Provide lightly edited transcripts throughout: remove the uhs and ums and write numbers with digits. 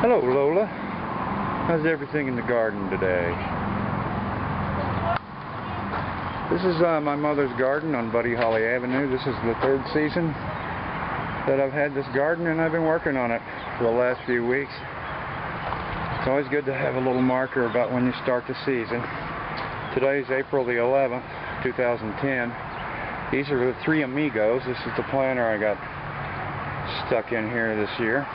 Hello, Lola. How's everything in the garden today? This is my mother's garden on Buddy Holly Avenue. This is the third season that I've had this garden, and I've been working on it for the last few weeks. It's always good to have a little marker about when you start the season. Today's April the 11th, 2010. These are the three amigos. This is the planter I got stuck in here this year.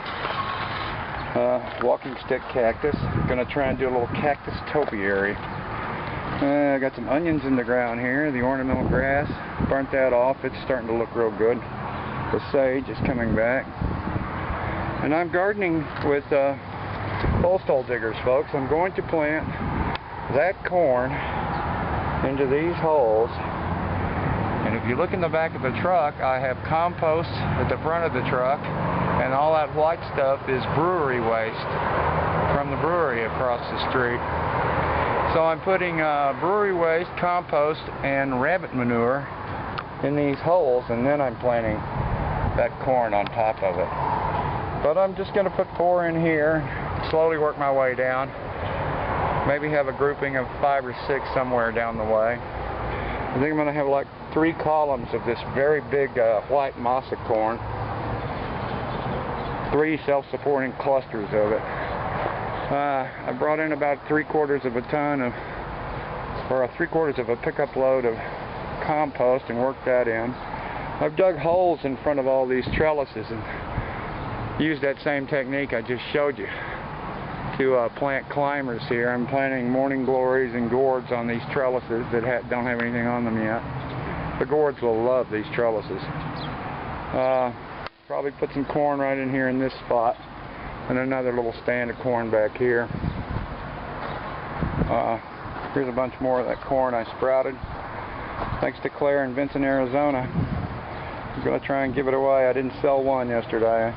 Walking stick cactus. Gonna try and do a little cactus topiary. I got some onions in the ground here. The ornamental grass, burnt that off. It's starting to look real good. The sage is coming back. And I'm gardening with postal diggers, folks. I'm going to plant that corn into these holes. And if you look in the back of the truck, I have compost at the front of the truck, and all that white stuff is brewery waste from the brewery across the street. So I'm putting brewery waste, compost, and rabbit manure in these holes, and then I'm planting that corn on top of it. But I'm just going to put 4 in here, slowly work my way down. Maybe have a grouping of 5 or 6 somewhere down the way. I think I'm going to have like 3 columns of this very big white masa corn. 3 self-supporting clusters of it. I brought in about 3/4 of a ton of, or 3/4 of a pickup load of compost and worked that in. I've dug holes in front of all these trellises and used that same technique I just showed you to plant climbers here. I'm planting morning glories and gourds on these trellises that don't have anything on them yet. The gourds will love these trellises. Probably put some corn right in here in this spot, and another little stand of corn back here. Here's a bunch more of that corn I sprouted. Thanks to Claire in Vincent, Arizona. I'm going to try and give it away. I didn't sell one yesterday.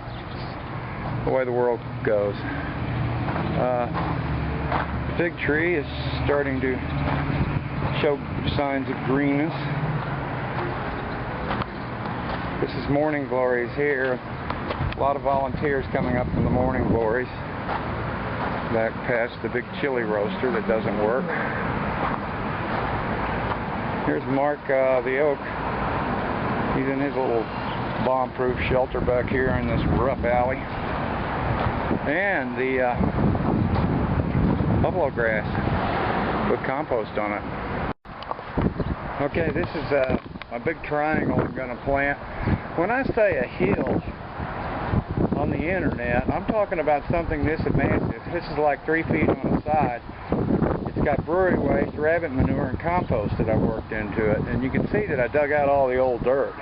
The way the world goes. The fig tree is starting to show signs of greenness. This is morning glories here. A lot of volunteers coming up from the morning glories. Back past the big chili roaster that doesn't work. Here's Mark the oak. He's in his little bomb-proof shelter back here in this rough alley. And the buffalo grass with compost on it. Okay, this is a big triangle I'm going to plant. When I say a hill on the internet, I'm talking about something this massive. This is like 3 feet on the side. It's got brewery waste, rabbit manure, and compost that I've worked into it. And you can see that I dug out all the old dirt,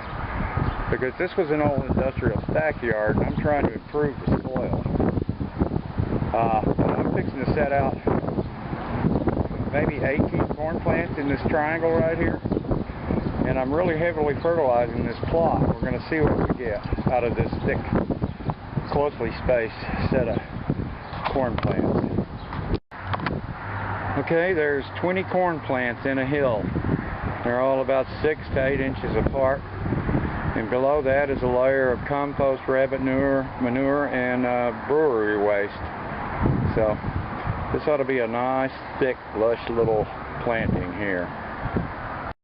because this was an old industrial stack yard, and I'm trying to improve the soil. I'm fixing to set out maybe 18 corn plants in this triangle right here. And I'm really heavily fertilizing this plot. We're going to see what we get out of this thick, closely spaced set of corn plants. Okay, there's 20 corn plants in a hill. They're all about 6 to 8 inches apart. And below that is a layer of compost, rabbit manure, and brewery waste. So this ought to be a nice, thick, lush little planting here.